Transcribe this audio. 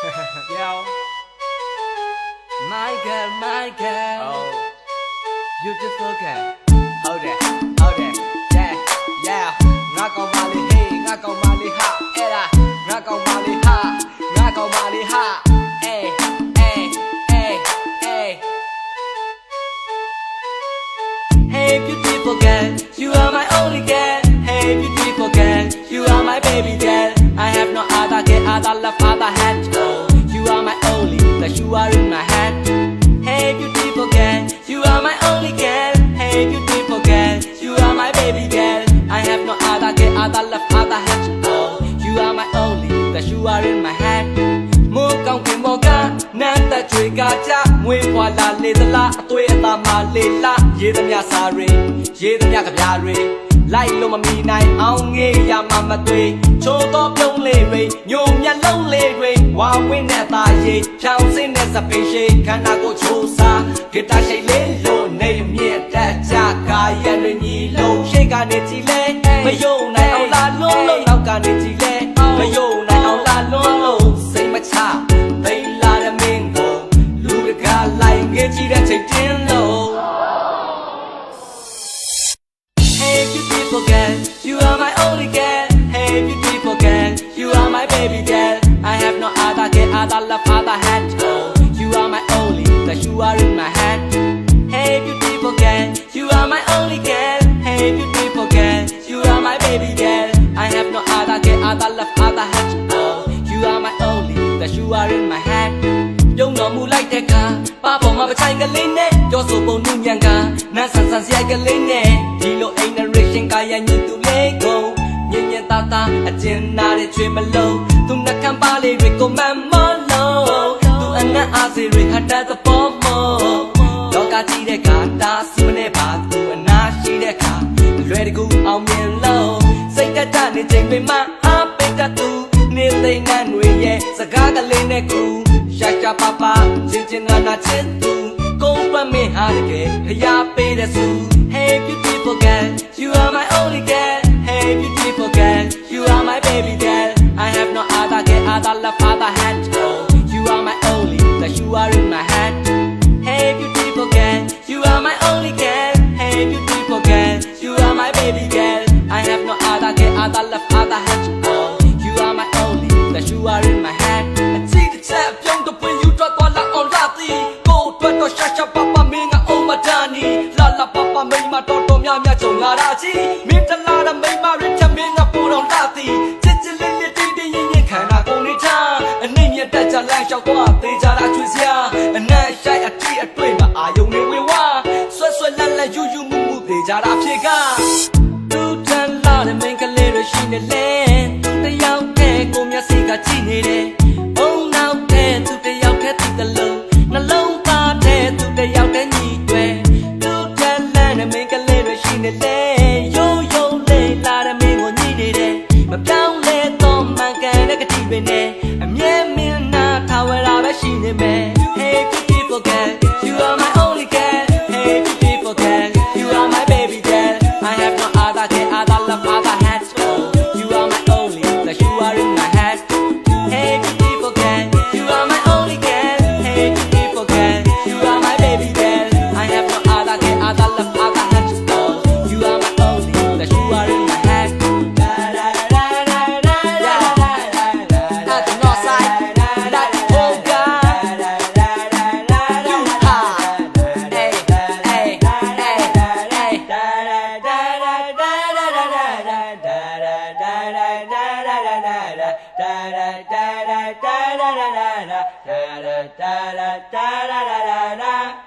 Yo, my girl, oh, beautiful girl. Hold it, yeah. Ngã cầu Mali hey, ngã cầu Mali ha, era. Ngã cầu Mali ha, hey. Hey beautiful girl, you are my only girl. Hey beautiful girl, you are my baby girl. I have no other girl, other love, other hat. Oh, you are my only, that you are in my head. Hey beautiful girl, you are my only girl. Hey beautiful girl, you are my baby girl. I have no other girl, other love, other hat. Oh, you are my only, that you are in my head. Mo kong ki mo ka, nan ta chui ka cha, mui kwa la le da la, atwe ata ma le la, ye da mya sa re, ye da mya ka bya re. လိုက်လို့မမီနိုင်အောင်ငေးရမှာမသွေချိုးတော့ပြုံးလေးတွေညိုမျက်လုံးလေးတွေဝါဝင်းနဲ့အသားရည်ဖြောင်းစင်းတဲ့စပိန်ရှိခန္ဓာကိုချိုးစားဂီတာရှိတ်လေးလို့နေမြင့်တက်ကြကာယံတွေညီလုံးရှိတ်ကနေကြည်လဲမယုံနိုင်အောင်လာလွန်းလို့နောက်ကနေကြည်လဲမယုံနိုင်အောင်လာလွန်းလို့စိတ်မချသိလာတဲ့မင်းကိုလူတကားလိုက်ငေးကြည့်တဲ့ချိန်တင်းလို့ Hey beautiful girl, you are my only girl. Hey beautiful girl, you are my baby girl. I have no other girl, other love, other hat. Oh, you are my only, that you are in my head. Hey beautiful girl, you are my only girl. Hey beautiful girl, you are my baby girl. I have no other girl, other love, other hat. Oh, you are my only, that you are in my head. ပြုံးတော်မူလိုက်တဲ့အခါပါပေါ်မှာပချိုင်ကလေးနဲ့ကြောဆိုပုံနုညံကနန်းဆန်ဆန်စရိုက်ကလေးနဲ့ဒီလိုအိမ်နရိရှင်ကာယညင်သူလေးကိုညင်ညင်သားသားအကျဉ်းနာတဲ့ချွေမလုံးသူနှကမ်းပါလေးတွေကိုမန်မလုံးသူအနက်အားစေတွေဟတ်တဲ့သဘောမို့လောကကြီးတဲ့ကတားစုနဲ့ပါသူအနာရှိတဲ့ခါလွယ်တကူအောင်မြင်လို့စိတ်တက်တဲ့ချိန်တွေမှာအားပိတ်တတ်သူနေသိမ့်နှံ့တွေရဲ့စကားကလေးနဲ့ကူရှာရှာပါပါချင်းချင်းနာနာချစ်သူကုန်ပမင်းဟာတကယ်ဖျားပေးတဲ့သူ Hey beautiful girl, you are my only girl. Hey beautiful girl, you are my baby girl. I have no other girl, other love, other hat. Oh, you are my only, that you are in my head. Hey beautiful girl, you are my only girl. Hey beautiful girl, you are my baby girl. I have no other girl, other love, other hat. Oh, you are my only, that you are in my head. La papa me ma to mya mya chong la ra chi min ta la da me ma ri cha min nga pu dong ta ti chit chit li li ti ti yin yin khan na kong ni cha a nai mya tat cha lai shao twa te cha da chwi sia a nai shai a ti a twai ma a yong ni wi wa swat swat la la yu yu mu mu te cha da phit ka tu tan la de main ka le ri shi ne le tu ta yaw the ko mya si ka chi ne de ong naw the tu ta yaw the ti ta lo na long ta the tu ta yaw the ni twe make a little she need yo la da me go need it ma pyaung le to man kan da ka ti be ne a mye min na tha wa ra ba shi ne me Hey beautiful girl, you are my only girl. Hey beautiful girl, you are my baby girl. I have no other girl, other love, other hat. Oh, you are my only, that you are in my head. Hey beautiful girl, you are my only girl. Hey beautiful girl, you are my baby girl. I have no other girl, other love, other hat. Da da da da da da da da da da da da da